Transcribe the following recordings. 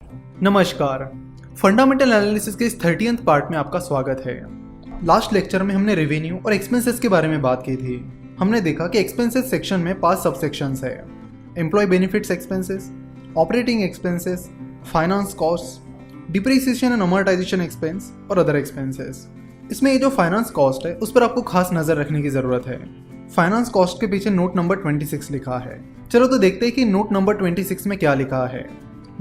नमस्कार। Fundamental analysis के इस 30th पार्ट में आपका स्वागत है। लास्ट लेक्चर में हमने रेवेन्यू और एक्सपेंसेस के बारे में बात की थी। हमने देखा कि एक्सपेंसेस सेक्शन में 5 सबसेक्शंस है: employ benefits expenses, operating expenses, finance cost, depreciation and amortisation expense और अदर एक्सपेंसेस। इसमें ये जो फाइनेंस कॉस्ट है उस पर आपको खास नजर रखने की जरूरत है। फाइनेंस कॉस्ट के पीछे नोट नंबर 26 लिखा है। चलो तो देखते हैं कि नोट नंबर 26 में क्या लिखा है।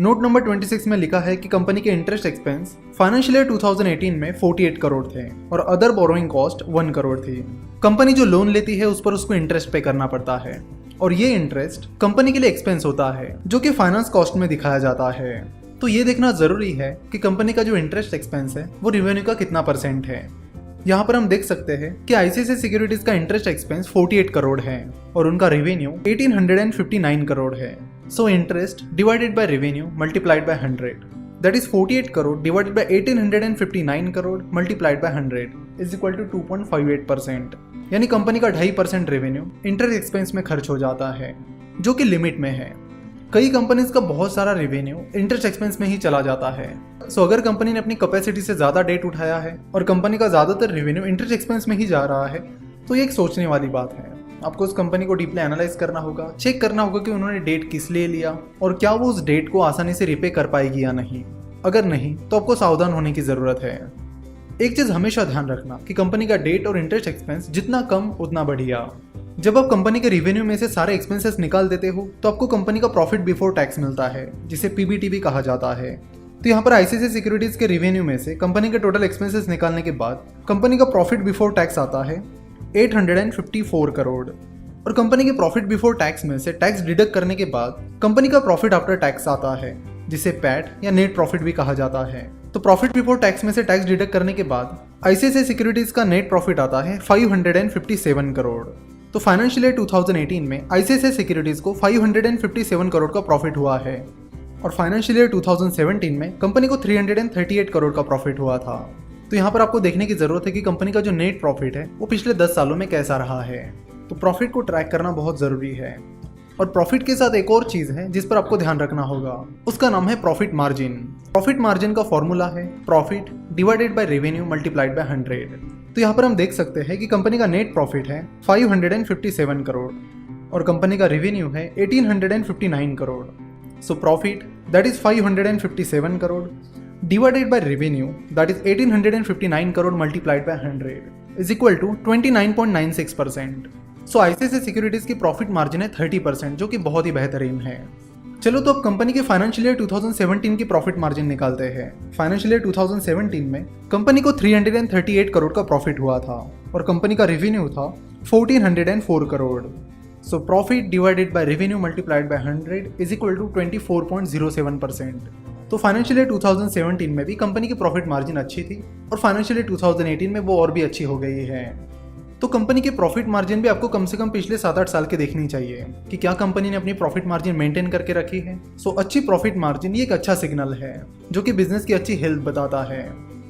नोट नंबर 26 में लिखा है कि कंपनी के इंटरेस्ट एक्सपेंस फाइनेंशियल ईयर 2018 में 48 करोड़ थे और अदर बोरोइंग कॉस्ट 1 करोड़ थी। कंपनी जो लोन लेती है उस पर उसको इंटरेस्ट पे करना पड़ता है और ये इंटरेस्ट कंपनी के लिए एक्सपेंस होता है जो कि फाइनेंस कॉस्ट में दिखाया जाता है। तो ये देखना जरूरी है कि कंपनी का जो इंटरेस्ट एक्सपेंस है वो रेवेन्यू का कितना % है। यहाँ पर हम देख सकते हैं कि आईसीआईसीआई सिक्योरिटीज का इंटरेस्ट एक्सपेंस 48 करोड़ है और उनका रेवेन्यू 1859 करोड़ है। So interest divided by revenue multiplied by 100, that is 48 crore divided by 1859 crore multiplied by 100 is equal to 2.58%। यानी कंपनी का 2.5% रेवेन्यू इंटरेस्ट एक्सपेंस में खर्च हो जाता है, जो कि लिमिट में है। कई कंपनीज का बहुत सारा रेवेन्यू इंटरेस्ट एक्सपेंस में ही चला जाता है। सो अगर कंपनी ने अपनी कैपेसिटी से ज्यादा डेट उठाया है और कंपनी का ज्यादातर रेवेन्यू इंटरेस्ट एक्सपेंस में ही जा रहा है, तो ये एक सोचने वाली बात है। आपको उस कंपनी को डीपली एनालाइज करना होगा, चेक करना होगा कि उन्होंने डेट किस लिए लिया और क्या वो उस डेट को आसानी से रिपे कर पाएगी या नहीं। अगर नहीं तो आपको सावधान होने की जरूरत है। एक चीज हमेशा ध्यान रखना कि कंपनी का डेट और इंटरेस्ट एक्सपेंस जितना कम उतना बढ़िया। जब आप कंपनी के रेवेन्यू में से सारे एक्सपेंसेस निकाल देते हो तो आपको कंपनी का प्रॉफिट बिफोर टैक्स मिलता है, जिसे पीबीटी भी कहा जाता है। तो यहाँ पर आईसीआईसीआई सिक्योरिटीज के रेवेन्यू में से कंपनी के टोटल एक्सपेंसेस निकालने के बाद कंपनी का प्रॉफिट बिफोर टैक्स आता है 854 करोड़ और कंपनी के प्रॉफिट बिफोर टैक्स में से टैक्स डिडक्ट करने के बाद कंपनी का प्रॉफिट आफ्टर टैक्स आता है, जिसे पैट या नेट प्रॉफिट भी कहा जाता है। तो प्रॉफिट बिफोर टैक्स में से टैक्स डिडक्ट करने के बाद आईसीआईसीआई सिक्योरिटीज का नेट प्रॉफिट आता है 557 करोड़। तो फाइनेंशियल ईयर 2018 में आईसीआईसीआई सिक्योरिटीज को 557 करोड़ का प्रॉफिट हुआ है और फाइनेंशियल ईयर 2017 में कंपनी को 338 करोड़ का प्रॉफिट हुआ था। तो यहाँ पर आपको देखने की जरूरत है कि कंपनी का जो नेट प्रॉफिट है वो पिछले 10 सालों में कैसा रहा है। तो प्रॉफिट को ट्रैक करना बहुत जरूरी है और प्रॉफिट के साथ एक और चीज है जिस पर आपको ध्यान रखना होगा, उसका नाम है प्रॉफिट मार्जिन। प्रॉफिट मार्जिन का फॉर्मूला है profit divided by revenue multiplied by 100। तो यहाँ पर हम देख सकते हैं कि कंपनी का नेट प्रॉफिट है 557 करोड़ और कंपनी का रेवेन्यू है 1859 crore. So profit that is 557 crore divided by revenue that is 1859 crore multiplied by 100 is equal to 29.96%। So ICICI securities की प्रॉफिट मार्जिन है 30%, जो कि बहुत ही बेहतरीन है। चलो तो अब कंपनी के फाइनेंशियल ईयर 2017 की प्रॉफिट मार्जिन निकालते हैं। फाइनेंशियल ईयर 2017 में कंपनी को 338 करोड़ का प्रॉफिट हुआ था और कंपनी का रेवेन्यू था 1404 crore. So profit divided by revenue multiplied by 100 is equal to 24.07%। तो फाइनेंशियल ईयर 2017 में भी कंपनी की प्रॉफिट मार्जिन अच्छी थी और फाइनेंशियल ईयर 2018 में वो और भी अच्छी हो गई है। तो कंपनी की प्रॉफिट मार्जिन भी आपको कम से कम पिछले 7-8 साल के देखनी चाहिए कि क्या कंपनी ने अपनी प्रॉफिट मार्जिन मेंटेन करके रखी है। सो अच्छी प्रॉफिट मार्जिन ये एक अच्छा सिग्नल है जो कि बिजनेस की अच्छी हेल्थ बताता है।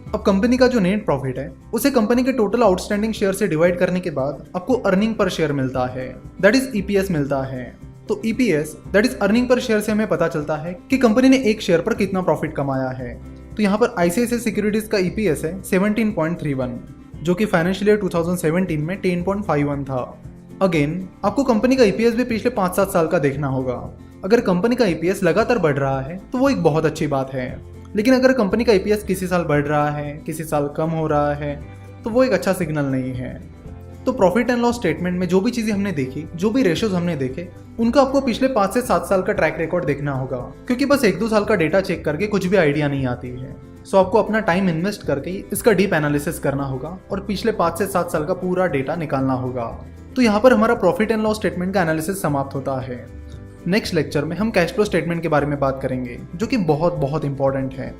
अब कंपनी का जो नेट प्रॉफिट है उसे कंपनी के टोटल आउटस्टैंडिंग शेयर से डिवाइड करने के बाद आपको अर्निंग पर शेयर मिलता है, दैट इज ईपीएस मिलता है। तो EPS that is earning per share से हमें पता चलता है कि कंपनी ने एक शेयर पर कितना प्रॉफिट कमाया है। तो यहाँ पर आईसीआईसीआई सिक्योरिटीज का ईपीएस है 17.31, जो कि फाइनेंशियल ईयर 2017 में 10.51 था। अगेन आपको कंपनी का ईपीएस भी पिछले 5-7 साल का देखना होगा। अगर कंपनी का ईपीएस लगातार बढ़ रहा है तो वो एक बहुत अच्छी बात है, लेकिन अगर कंपनी का ईपीएस किसी साल बढ़ रहा है, किसी साल कम हो रहा है, तो वो एक अच्छा सिग्नल नहीं है। तो प्रॉफिट एंड लॉस स्टेटमेंट में जो भी चीजें हमने देखी, जो भी रेशियोज हमने देखे, उनका आपको पिछले 5 से 7 साल का ट्रैक रिकॉर्ड देखना होगा, क्योंकि बस 1-2 साल का डेटा चेक करके कुछ भी आइडिया नहीं आती है। सो आपको अपना टाइम इन्वेस्ट करके इसका डीप एनालिसिस करना होगा और पिछले 5 से 7 साल का पूरा डेटा निकालना होगा। तो यहाँ पर हमारा प्रॉफिट एंड लॉस स्टेटमेंट का एनालिसिस समाप्त होता है। नेक्स्ट लेक्चर में हम कैश फ्लो स्टेटमेंट के बारे में बात करेंगे, जो कि बहुत इंपॉर्टेंट है।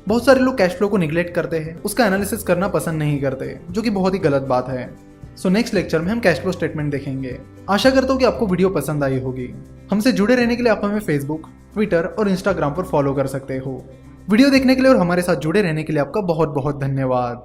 बहुत सारे लोग कैश फ्लो को निगलेक्ट करते हैं, उसका एनालिसिस करना पसंद नहीं करते, जो कि बहुत ही गलत बात है। सो नेक्स्ट लेक्चर में हम कैश फ्लो स्टेटमेंट देखेंगे। आशा करता हूँ कि आपको वीडियो पसंद आई होगी। हमसे जुड़े रहने के लिए आप हमें फेसबुक, ट्विटर और इंस्टाग्राम पर फॉलो कर सकते हो। वीडियो देखने के लिए और हमारे साथ जुड़े रहने के लिए आपका बहुत धन्यवाद।